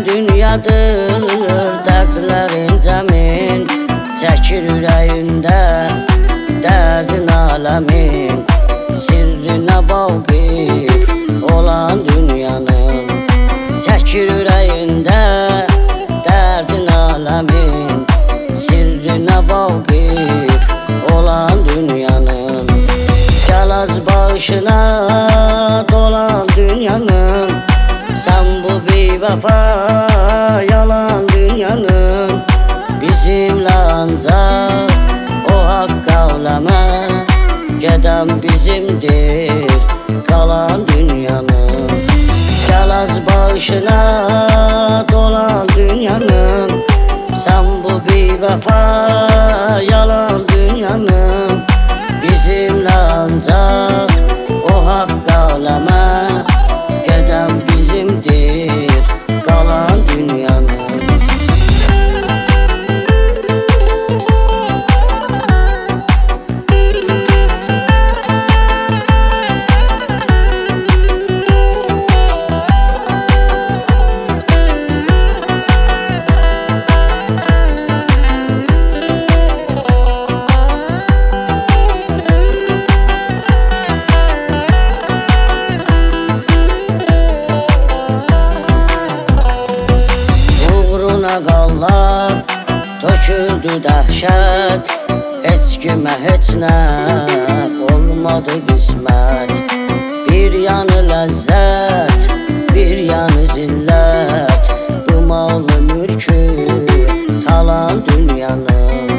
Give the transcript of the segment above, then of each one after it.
dünyadır dərdlərin cəmin, çəkir ürəyində dərdin aləmin. Sirrinə vaqif olan dünyanın, çəkir ürəyində dərdin aləmin. Sirrinə vaqif olan dünyanın, gəl az başına dolan dünyanın. Sen bu bevəfa yalan dünyanın, bizimlə ancaq o haqq ağləmə, gedəm bizimdir qalan dünyanın. Gəl az başına dolan dünyanın, sen bu bevəfa yalan dünyanın, bizimlə ancaq o haqq ağləmə, gedəm bizimdir qalan dünyanın. Qallar töküldü dəhşət, heç kimə heç nə olmadı qismət. Bir yanı ləzzət, bir yanı zillət, bu malı mülkü talan dünyanın.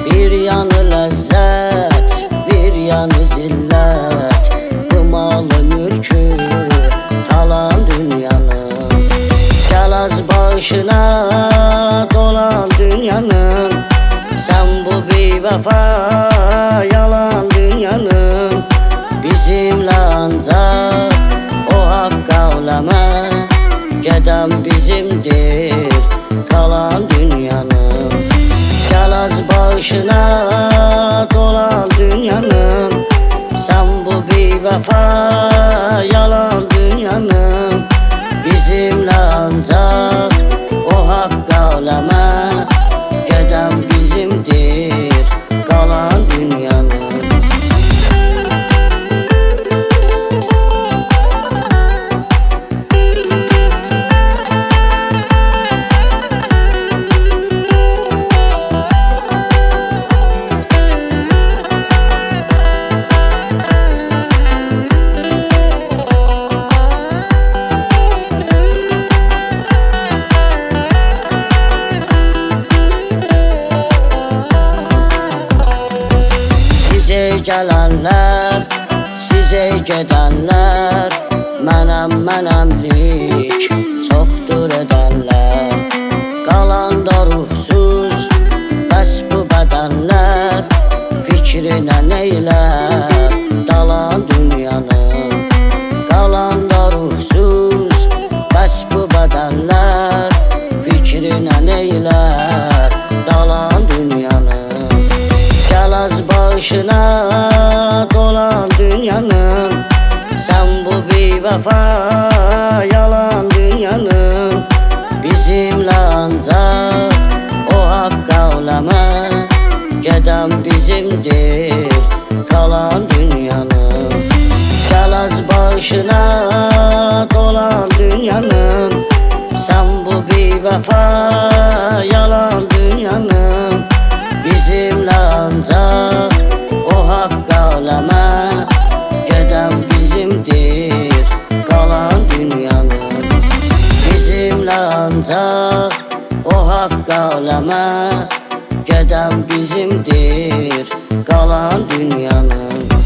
Bir yanı ləzzət, bir yanı zillət, bu malı mülkü talan dünyanın. Gəl az başına dolan dünyanın, sen bu bevəfa yalan dünyanın, bizimlə ancaq o haqq ağləmə, gedəm bizimdir qalan dünyanın. Gəl az başına dolan dünyanın, sen bu bevəfa yalan dünyanın, bizimlə ancaq o haqq ağləmə, gedəm bizimdir qalan dünyanın. Sizə gələnlər, sizə gedənlər, mənəmlik çoxdur edənlər. Qalanda ruhsuz bəs bu bədənlər, fikrinə neylər dalan dünyanın. Qalanda ruhsuz bəs bu bədənlər, fikrinə neylər dalan dünyanın. Gəl az başına dolan dünyanın, sen bu bevəfa yalan dünyanın, bizimlə ancaq o haqq ağləmə, gedəm bizimdir qalan dünyanın. Gəl az başına dolan dünyanın, sen bu bevəfa yalan dünyanın, bizimlə ancaq o haqq ağləmə, gedəm bizimdir qalan dünyanın. Bizimlə ancaq o haqq ağləmə, gedəm bizimdir qalan dünyanın.